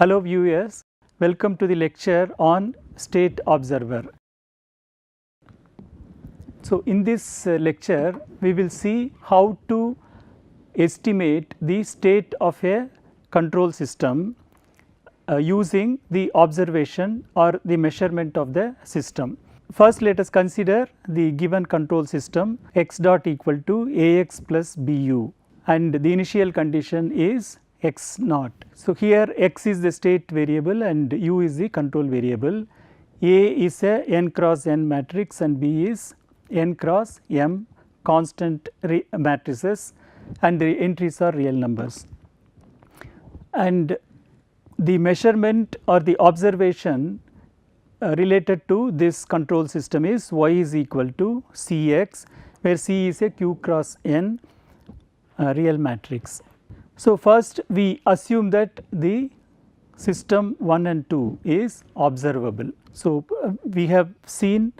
Hello viewers, welcome to the lecture on state observer. So, in this lecture we will see how to estimate the state of a control system using the observation or the measurement of the system. First let us consider the given control system x dot equal to Ax plus Bu, and the initial condition is x naught. So, here x is the state variable and u is the control variable. A is a n cross n matrix and B is n cross m constant matrices, and the entries are real numbers. And the measurement or the observation related to this control system is y is equal to Cx, where C is a q cross n real matrix. So, first we assume that the system 1 and 2 is observable. So, we have seen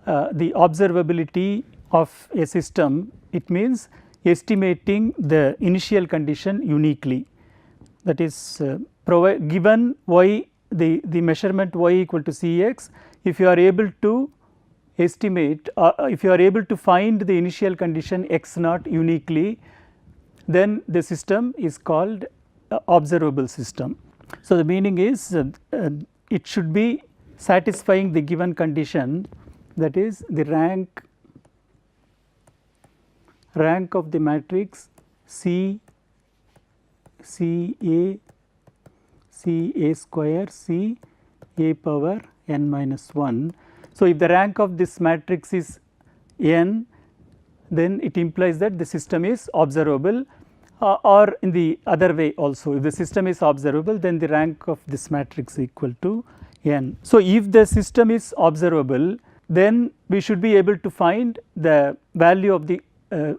the observability of a system. It means estimating the initial condition uniquely, that is given y the measurement y equal to Cx, if you are able to estimate if you are able to find the initial condition x naught uniquely, then the system is called observable system. So, the meaning is it should be satisfying the given condition, that is the rank of the matrix C A square C a power n minus 1. So, if the rank of this matrix is n, then it implies that the system is observable, or in the other way also, if the system is observable, then the rank of this matrix is equal to n. So, if the system is observable, then we should be able to find the value of the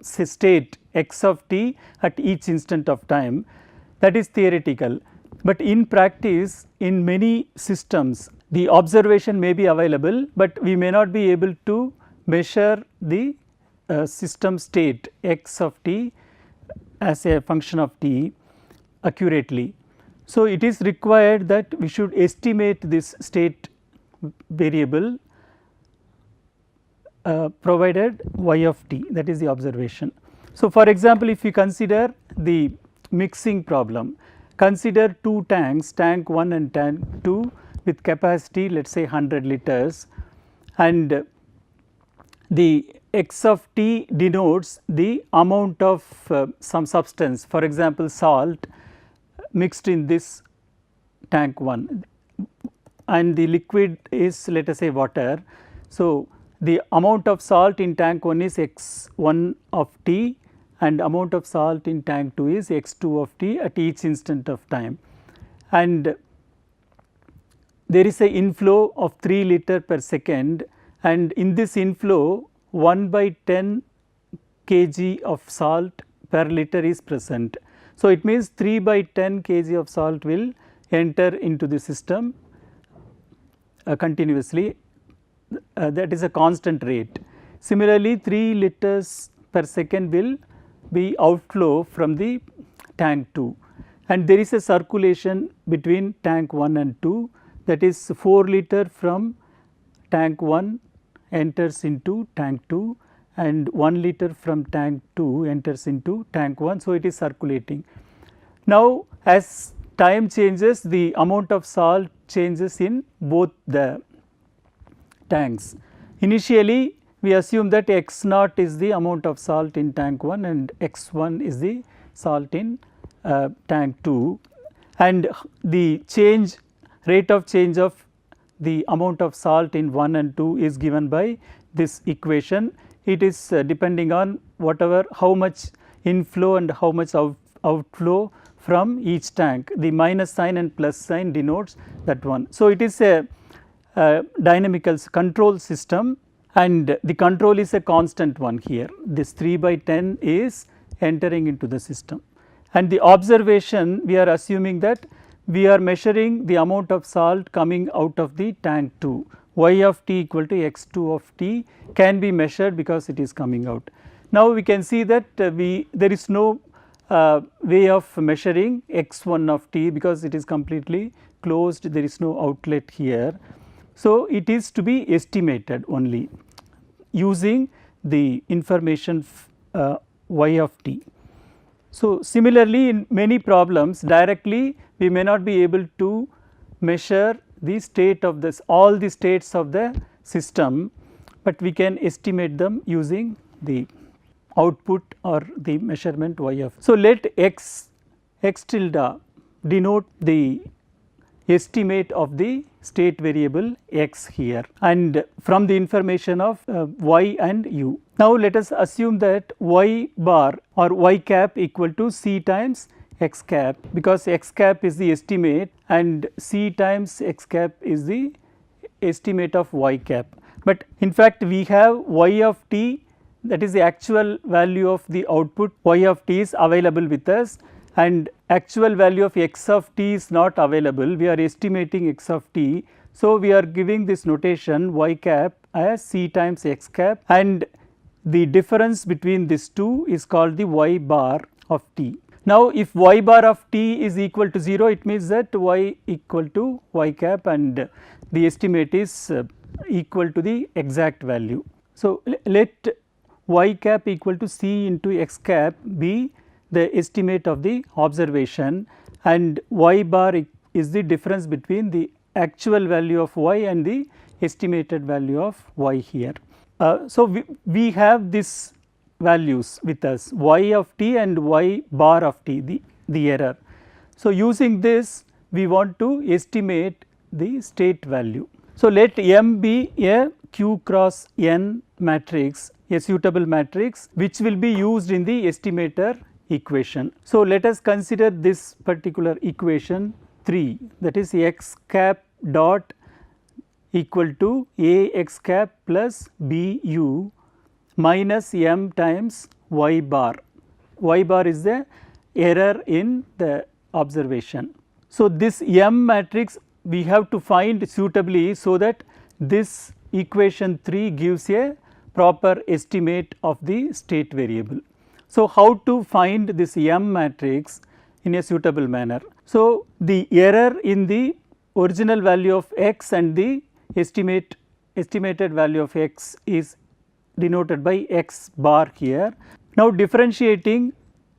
state x of t at each instant of time. That is theoretical, but in practice in many systems the observation may be available, but we may not be able to measure the system state x of t as a function of t accurately. So, it is required that we should estimate this state variable provided y of t, that is the observation. So, for example, if we consider the mixing problem, consider two tanks, tank 1 and tank 2 with capacity let us say 100 liters, and the x of t denotes the amount of some substance, for example salt mixed in this tank 1, and the liquid is let us say water. So, the amount of salt in tank 1 is x1 of t, and amount of salt in tank 2 is x2 of t at each instant of time, and there is a inflow of 3 liter per second, and in this inflow 1 by 10 kg of salt per liter is present. So, it means 3 by 10 kg of salt will enter into the system continuously, that is a constant rate. Similarly, 3 liters per second will be outflow from the tank 2, and there is a circulation between tank 1 and 2, that is 4 liter from tank 1 enters into tank 2 and 1 liter from tank 2 enters into tank 1. So, it is circulating. Now, as time changes, the amount of salt changes in both the tanks. Initially we assume that x naught is the amount of salt in tank 1 and x1 is the salt in tank 2, and the rate of change of the amount of salt in 1 and 2 is given by this equation. It is depending on how much inflow and how much outflow from each tank. The minus sign and plus sign denotes that one. So, it is a dynamical control system, and the control is a constant one here. This 3 by 10 is entering into the system, and the observation we are assuming that we are measuring the amount of salt coming out of the tank 2. Y of t equal to x2 of t can be measured because it is coming out. Now, we can see that there is no way of measuring x1 of t, because it is completely closed, there is no outlet here. So, it is to be estimated only using the information y of t. So, similarly in many problems directly we may not be able to measure the state of this all the states of the system, but we can estimate them using the output or the measurement y of. So, let x tilde denote the estimate of the state variable x here, and from the information of y and u. Now, let us assume that y bar or y cap equal to c times x cap, because x cap is the estimate and c times x cap is the estimate of y cap. But in fact, we have y of t, that is the actual value of the output y of t is available with us, and actual value of x of t is not available, we are estimating x of t. So, we are giving this notation y cap as c times x cap, and the difference between these two is called the y bar of t. Now, if y bar of t is equal to 0, it means that y equal to y cap and the estimate is equal to the exact value. So, let y cap equal to c into x cap be the estimate of the observation, and y bar is the difference between the actual value of y and the estimated value of y here. So, we have these values with us, y of t and y bar of t, the error. So, using this we want to estimate the state value. So, let M be a q cross n matrix, a suitable matrix which will be used in the estimator equation. So, let us consider this particular equation 3, that is x cap dot equal to a x cap plus b u minus m times y bar. Y bar is the error in the observation. So, this M matrix we have to find suitably, so that this equation 3 gives a proper estimate of the state variable. So, how to find this M matrix in a suitable manner? So, the error in the original value of x and the estimated value of x is denoted by x bar here. Now, differentiating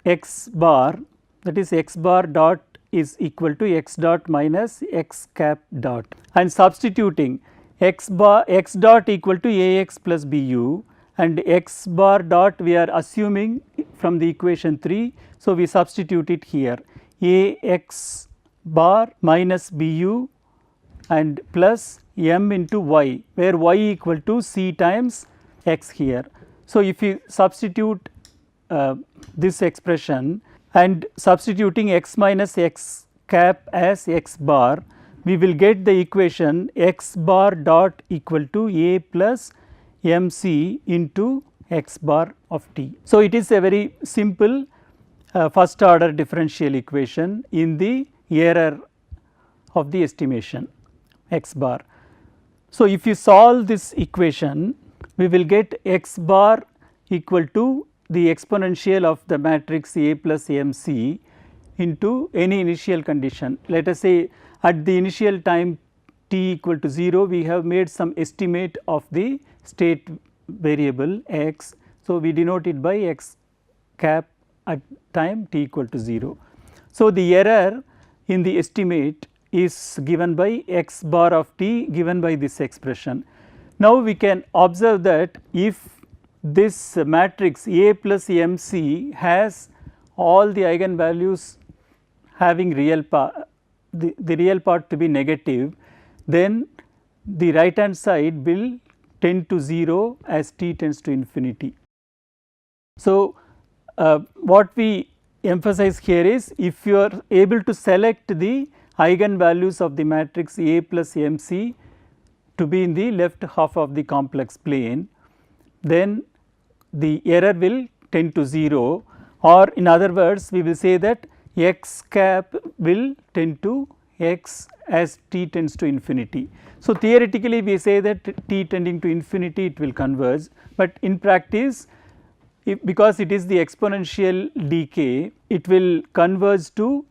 x bar, that is x bar dot is equal to x dot minus x cap dot, and substituting x dot equal to ax plus bu, and x bar dot we are assuming from the equation 3. So, we substitute it here, ax bar minus bu and plus m into y, where y equal to c times x here. So, if you substitute this expression and substituting x minus x cap as x bar, we will get the equation x bar dot equal to a plus mc into x bar of t. So, it is a very simple first order differential equation in the error of the estimation x bar. So, if you solve this equation, we will get x bar equal to the exponential of the matrix A plus mc into any initial condition. Let us say at the initial time t equal to 0, we have made some estimate of the state variable x. So, we denote it by x cap at time t equal to 0. So, the error in the estimate is given by x bar of t given by this expression. Now, we can observe that if this matrix A plus mc has all the eigenvalues having real part, the real part to be negative, then the right hand side will tend to 0 as t tends to infinity. So, what we emphasize here is, if you are able to select the eigenvalues of the matrix A plus mc to be in the left half of the complex plane, then the error will tend to 0, or in other words we will say that x cap will tend to x as t tends to infinity. So, theoretically we say that t tending to infinity it will converge, but in practice because it is the exponential decay, it will converge to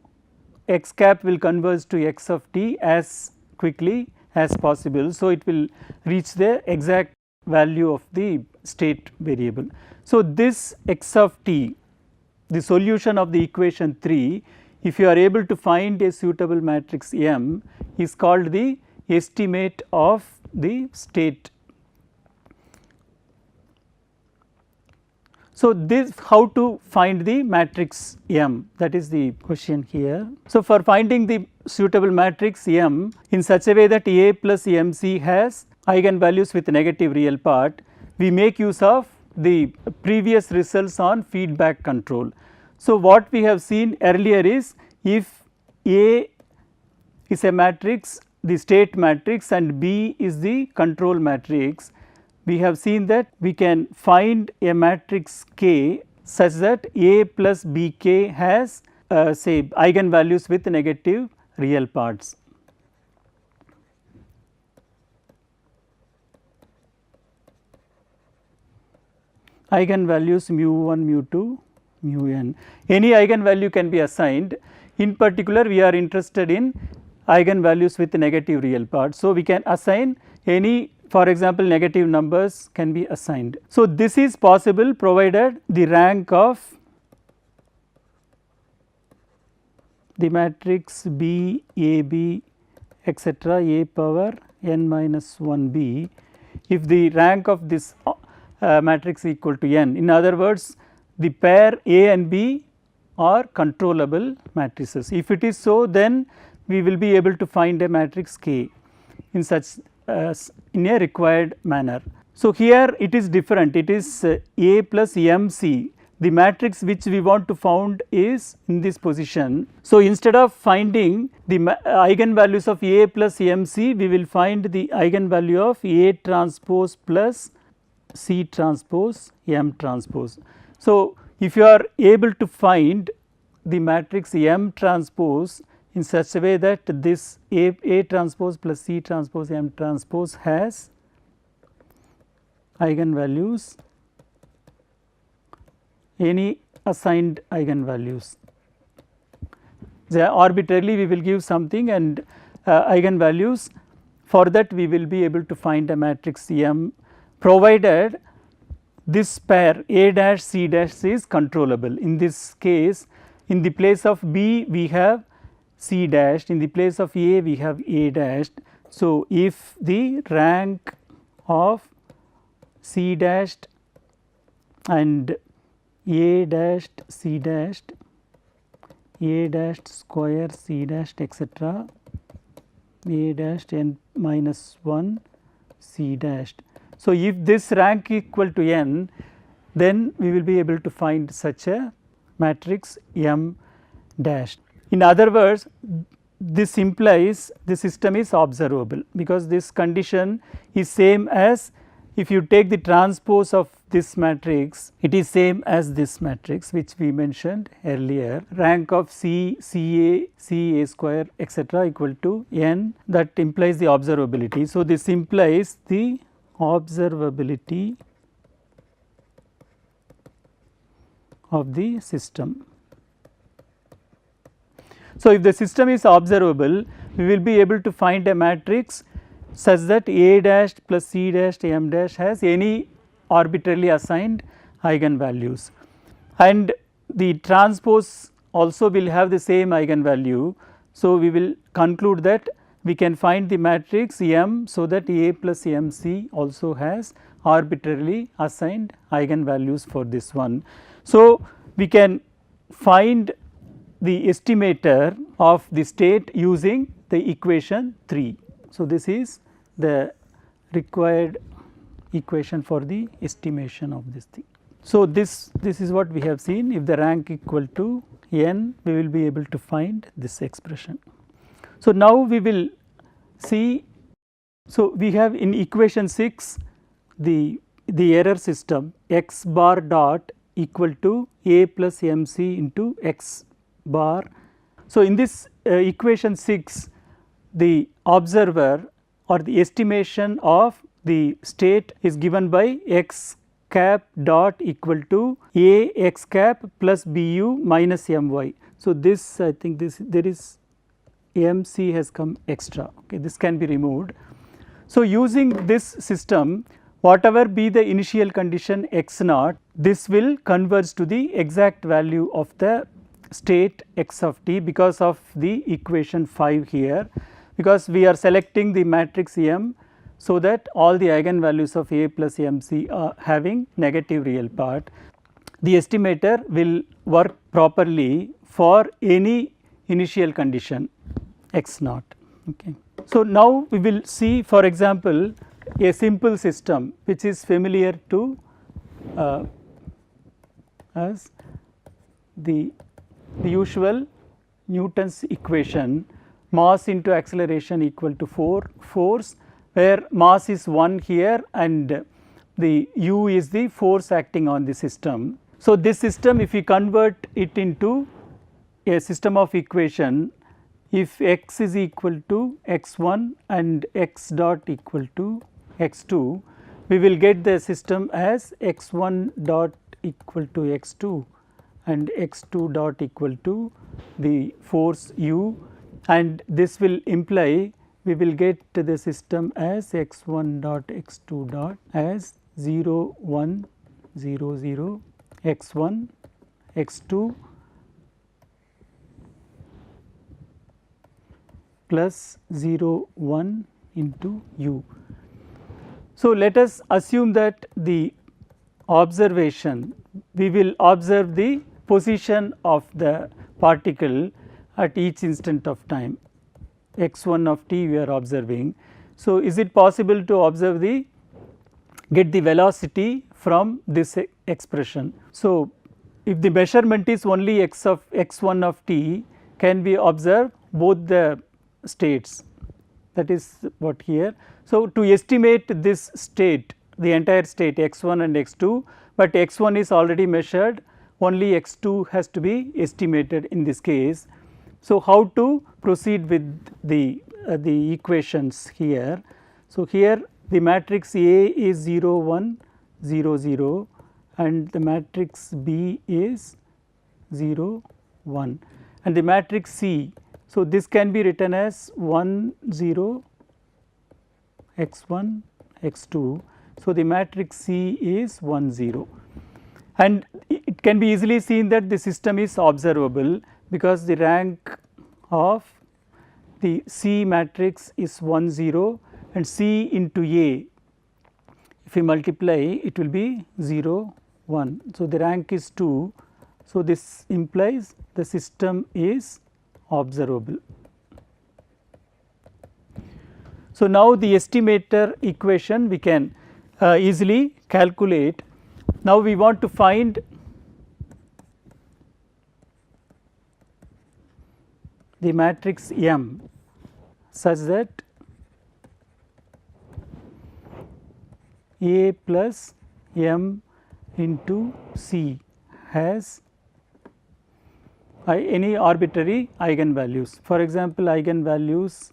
x cap will converge to x of t as quickly as possible. So, it will reach the exact value of the state variable. So, this x of t, the solution of the equation 3, if you are able to find a suitable matrix M, is called the estimate of the state. So, this how to find the matrix M, that is the question here. So, for finding the suitable matrix M in such a way that A plus MC has eigenvalues with negative real part, we make use of the previous results on feedback control. So, what we have seen earlier is, if A is a matrix, the state matrix, and B is the control matrix, we have seen that we can find a matrix K such that A plus Bk has say eigenvalues with negative real parts. Eigenvalues mu1, mu2, mu(n). Any eigenvalue can be assigned. In particular, we are interested in eigenvalues with negative real parts. So, we can assign any, for example, negative numbers can be assigned. So, this is possible provided the rank of the matrix B, A B etc. A power n minus 1 B, if the rank of this matrix equal to n. In other words, the pair A and B are controllable matrices. If it is so, then we will be able to find a matrix K in such in a required manner. So, here it is different, it is A plus MC, the matrix which we want to found is in this position. So, instead of finding the eigenvalues of A plus MC, we will find the eigenvalue of A transpose plus C transpose M transpose. So, if you are able to find the matrix M transpose in such a way that this A transpose plus C transpose M transpose has eigenvalues, any assigned eigenvalues. Arbitrarily we will give something and eigenvalues, for that we will be able to find a matrix M, provided this pair A dash C dash is controllable. In this case, in the place of B we have C dashed, in the place of A we have A dashed. So, if the rank of C dashed and A dashed C dashed, A dashed square C dashed etc., A dashed n minus 1 C dashed. So, if this rank equal to n, then we will be able to find such a matrix M dash. In other words, this implies the system is observable, because this condition is same as if you take the transpose of this matrix, it is same as this matrix which we mentioned earlier, rank of C, Ca, Ca square etc. equal to n, that implies the observability. So, this implies the observability of the system. So, if the system is observable, we will be able to find a matrix such that A dash plus C dash M dash has any arbitrarily assigned eigenvalues, and the transpose also will have the same eigenvalue. So, we will conclude that we can find the matrix M, so that A plus MC also has arbitrarily assigned eigenvalues for this one. So, we can find the estimator of the state using the equation 3. So, this is the required equation for the estimation of this thing. So, this is what we have seen. If the rank equal to n, we will be able to find this expression. So, now we will see, so we have in equation 6 the error system x bar dot equal to A plus MC into x bar. So, in this equation 6, the observer or the estimation of the state is given by x cap dot equal to A x cap plus B u minus m y. So, this I think this there is m c has come extra, okay, this can be removed. So, using this system, whatever be the initial condition x naught, this will converge to the exact value of the state x of t because of the equation 5 here, because we are selecting the matrix M, so that all the eigenvalues of A plus M c are having negative real part. The estimator will work properly for any initial condition x naught. Okay. So, now we will see, for example, a simple system which is familiar to as the usual Newton's equation, mass into acceleration equal to force, where mass is 1 here and the u is the force acting on the system. So, this system, if we convert it into a system of equation, if x is equal to x1 and x dot equal to x2, we will get the system as x1 dot equal to x2 and x2 dot equal to the force u, and this will imply we will get the system as x1 dot x2 dot as 0 1 0 0 x1 x2 plus 0 1 into u. So, let us assume that the observation, we will observe the position of the particle at each instant of time, x1 of t we are observing. So, is it possible to observe the get the velocity from this expression? So, if the measurement is only x1 of t, can we observe both the states, that is what here. So, to estimate this state, the entire state x1 and x2, but x1 is already measured, only x2 has to be estimated in this case. So, how to proceed with the equations here? So, here the matrix A is 0 1 0 0 and the matrix B is 0 1 and the matrix C. So, this can be written as 1 0 x1 x2. So, the matrix C is 1 0 and it can be easily seen that the system is observable, because the rank of the C matrix is 1 0 and C into A, if we multiply it will be 0 1. So, the rank is 2. So, this implies the system is observable. So, now the estimator equation we can easily calculate. Now, we want to find the matrix M such that A plus M into C has any arbitrary eigenvalues. For example, eigenvalues,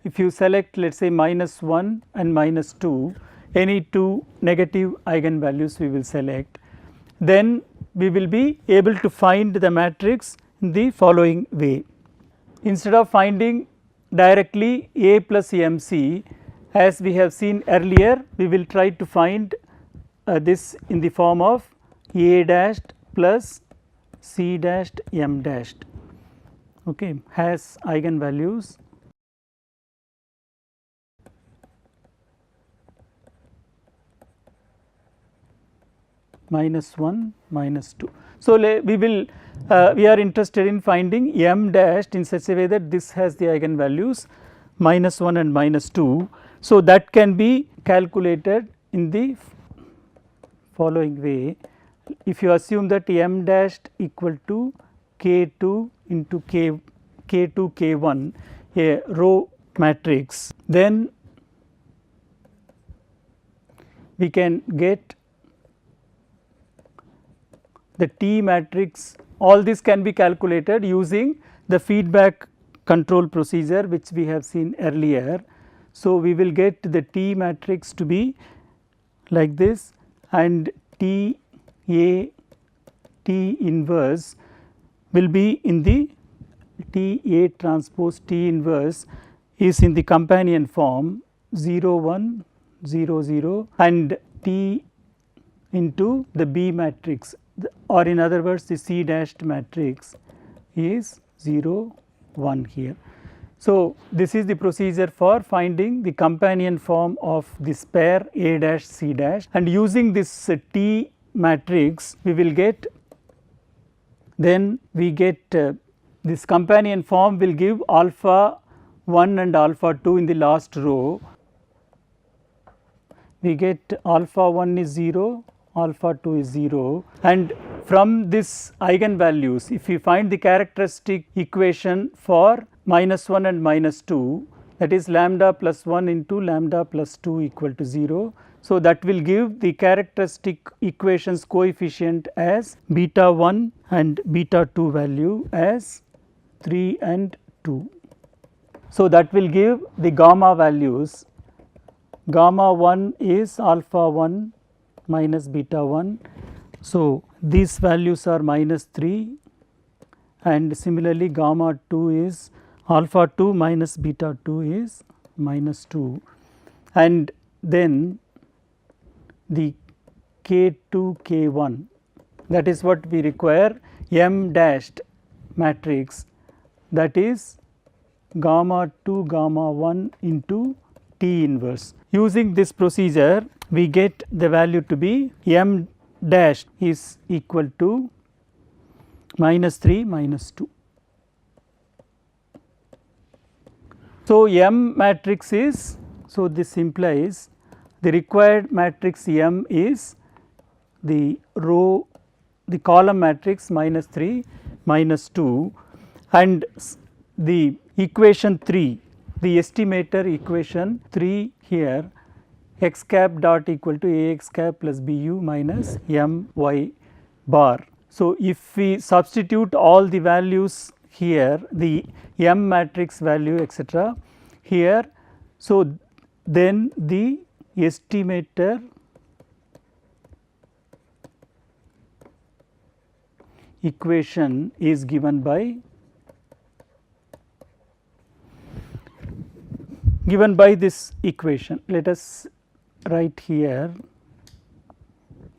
if you select let us say -1 and -2, any two negative eigenvalues we will select, then we will be able to find the matrix in the following way. Instead of finding directly A plus M c, as we have seen earlier, we will try to find this in the form of A dashed plus C dashed M dashed, okay, has eigenvalues -1 -2. So, we are interested in finding M dashed in such a way that this has the eigenvalues -1 and -2. So, that can be calculated in the following way. If you assume that M dashed equal to K2 into K2 K1, a row matrix, then we can get the T matrix. All this can be calculated using the feedback control procedure which we have seen earlier. So, we will get the T matrix to be like this. and T A T inverse will be in the T A transpose T inverse is in the companion form 0 1 0 0 and T into the B matrix, or in other words the C dashed matrix is 0 1 here. So, this is the procedure for finding the companion form of this pair A dash C dash, and using this T matrix we will get, then we get this companion form will give alpha 1 and alpha 2 in the last row. We get alpha 1 is 0, alpha 2 is 0, and from this eigenvalues if we find the characteristic equation for -1 and -2, that is lambda plus 1 into lambda plus 2 equal to 0. So, that will give the characteristic equations coefficient as beta 1 and beta 2 value as 3 and 2. So, that will give the gamma values. Gamma 1 is alpha 1 minus beta 1. So, these values are -3, and similarly gamma 2 is alpha 2 minus beta 2 is -2, and then the K2 K1, that is what we require, M dashed matrix, that is gamma 2 gamma 1 into T inverse. Using this procedure we get the value to be M dash is equal to -3 -2. So, M matrix is, so this implies the required matrix M is the row, the column matrix -3 -2, and the equation 3, the estimator equation 3 here, x cap dot equal to A x cap plus B u minus M y bar. So, if we substitute all the values here, the M matrix value etc. here, so then the estimator equation is given by this equation. Let us write here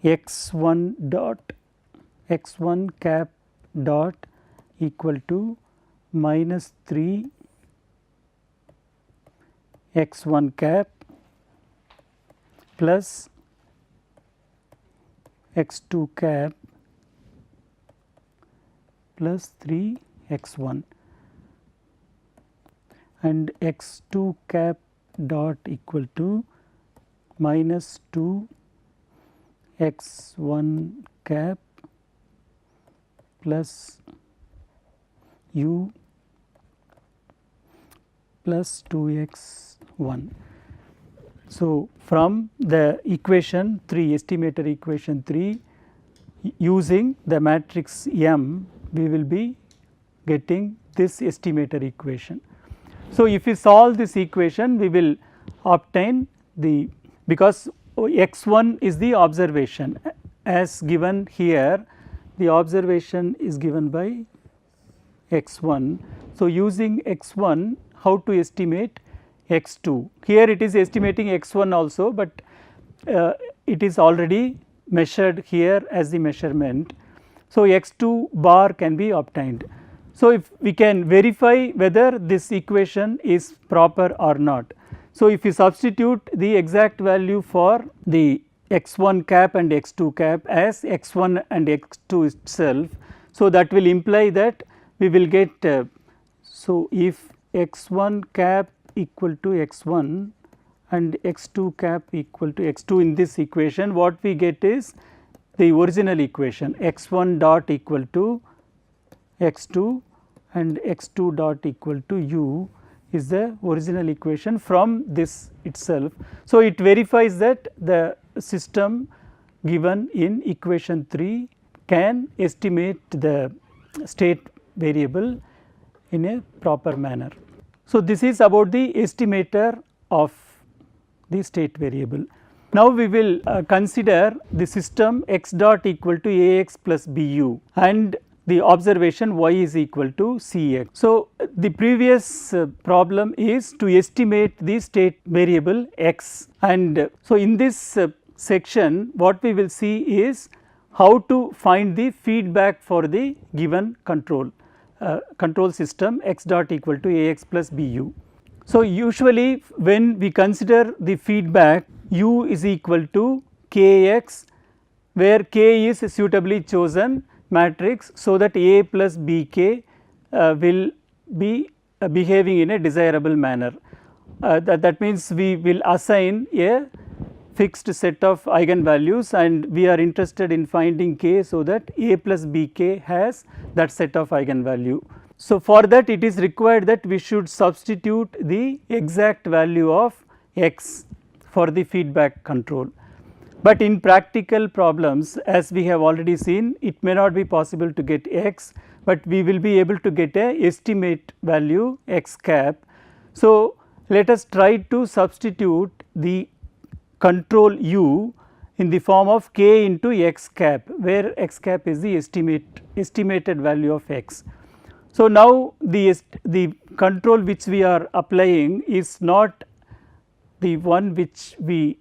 x1 dot x1 cap dot equal to -3 x1 cap plus x2 cap plus 3 x1, and x2 cap dot equal to -2 x1 cap plus u plus 2x1. So, from the equation 3, estimator equation 3, using the matrix M, we will be getting this estimator equation. So, if we solve this equation, we will obtain the, because x1 is the observation as given here, the observation is given by x1. So, using x1, how to estimate x2? Here it is estimating x1 also, but it is already measured here as the measurement. So, x2 bar can be obtained. So, if we can verify whether this equation is proper or not. So, if you substitute the exact value for the x1 cap and x2 cap as x1 and x2 itself, so that will imply that we will get, so if x1 cap equal to x1 and x2 cap equal to x2 in this equation, what we get is the original equation x1 dot equal to x2 and x2 dot equal to u is the original equation from this itself. So, it verifies that the system given in equation 3 can estimate the state variable in a proper manner. So, this is about the estimator of the state variable. Now we will consider the system x dot equal to Ax plus Bu and the observation y is equal to Cx. So, the previous problem is to estimate the state variable x, and so in this section what we will see is how to find the feedback for the given control system x dot equal to Ax plus Bu. So, usually when we consider the feedback, u is equal to Kx, where K is a suitably chosen matrix, so that A plus Bk will be behaving in a desirable manner. That means we will assign a fixed set of eigenvalues, and we are interested in finding K, so that A plus Bk has that set of eigenvalue. So, for that it is required that we should substitute the exact value of x for the feedback control. But in practical problems, as we have already seen, it may not be possible to get x, but we will be able to get a estimate value x cap. So, let us try to substitute the control u in the form of k into x cap, where x cap is the estimated value of x. So, now the control which we are applying is not the one which we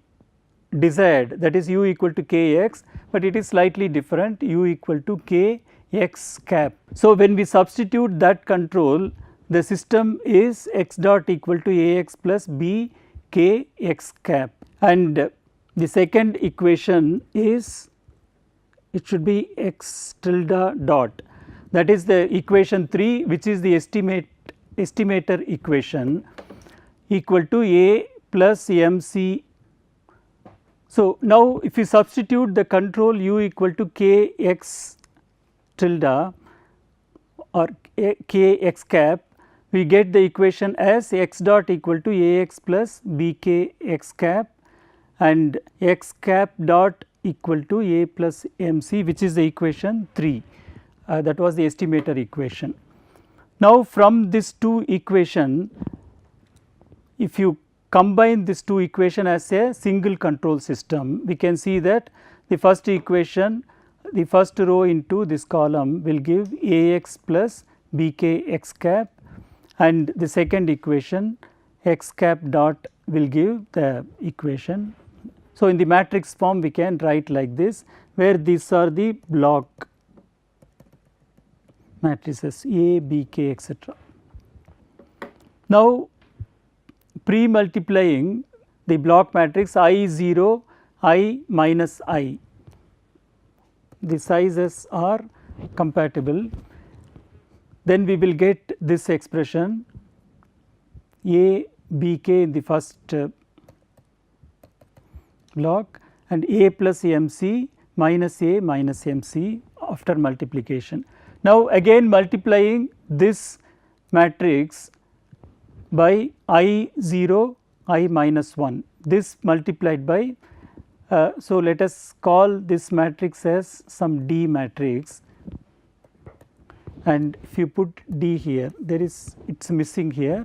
desired, that is u equal to kx, but it is slightly different, u equal to kx cap. So, when we substitute that control, the system is x dot equal to Ax plus B kx cap, and the second equation is, it should be x tilde dot, that is the equation 3, which is the estimator equation, equal to A plus MC. So, now if you substitute the control u equal to kx tilde or kx cap, we get the equation as x dot equal to Ax plus Bk x cap and x cap dot equal to A plus MC, which is the equation 3. That was the estimator equation. Now, from this two equation, if you combine these two equation as a single control system, we can see that the first equation, the first row into this column will give Ax plus Bk x cap, and the second equation x cap dot will give the equation. So, in the matrix form we can write like this, where these are the block matrices A, B, K, etc. Now, pre-multiplying the block matrix I 0, I minus I, the sizes are compatible, then we will get this expression A, B, K in the first block and A plus MC minus A minus MC after multiplication. Now, again multiplying this matrix by I 0, I minus 1, this multiplied by, so let us call this matrix as some D matrix, and if you put D here, there is, it is missing here.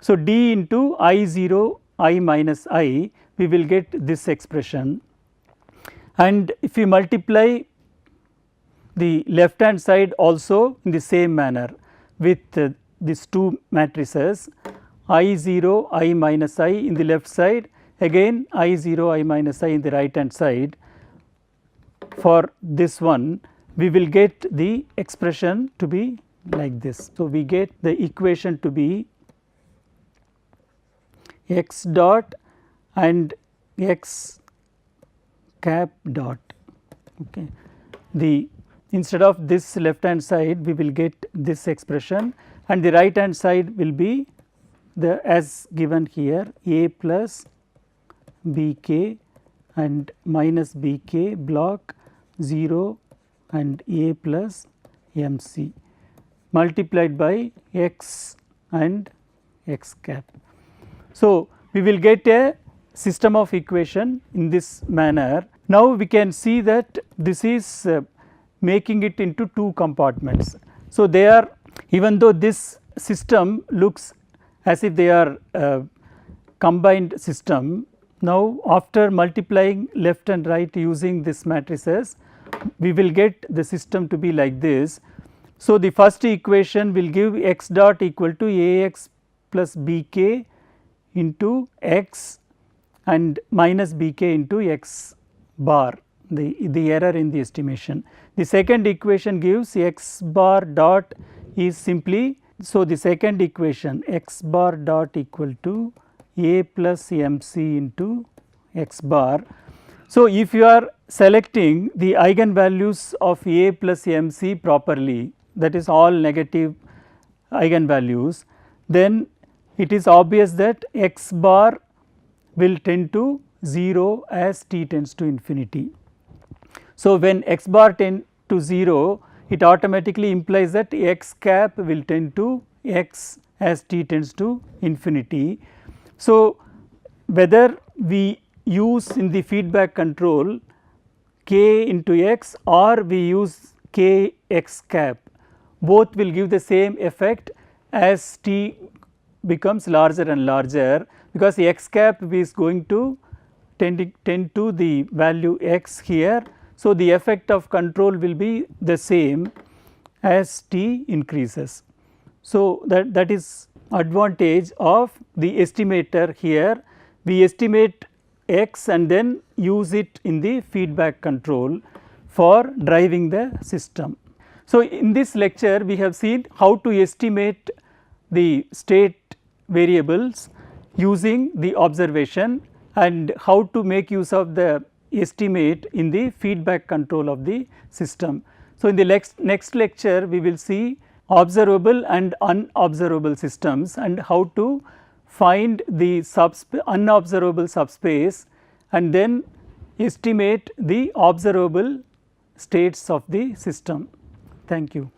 So, D into I 0, I minus I, we will get this expression, and if we multiply the left hand side also in the same manner with these two matrices I 0, I minus I in the left side, again I 0, I minus I in the right hand side. For this one, we will get the expression to be like this. So, we get the equation to be x dot and x cap dot. Okay. The instead of this left hand side, we will get this expression, and the right hand side will be the as given here, A plus Bk and minus Bk block 0 and A plus MC multiplied by x and x cap. So, we will get a system of equation in this manner. Now, we can see that this is making it into two compartments. So, they are, even though this system looks as if they are combined system, Now, after multiplying left and right using this matrices, we will get the system to be like this. So, the first equation will give x dot equal to Ax plus Bk into x and minus Bk into x bar, the error in the estimation. The second equation gives x bar dot is simply, so the second equation x bar dot equal to A plus MC into x bar. So, if you are selecting the eigenvalues of A plus MC properly, that is all negative eigenvalues, then it is obvious that x bar will tend to 0 as t tends to infinity. So, when x bar tend to 0, it automatically implies that x cap will tend to x as t tends to infinity. So, whether we use in the feedback control k into x or we use k x cap, both will give the same effect as t becomes larger and larger, because the x cap is going to tend to the value x here. So, the effect of control will be the same as t increases. So, that is advantage of the estimator here. We estimate x and then use it in the feedback control for driving the system. So, in this lecture we have seen how to estimate the state variables using the observation and how to make use of the estimate in the feedback control of the system. So, in the next lecture we will see observable and unobservable systems and how to find the unobservable subspace and then estimate the observable states of the system. Thank you.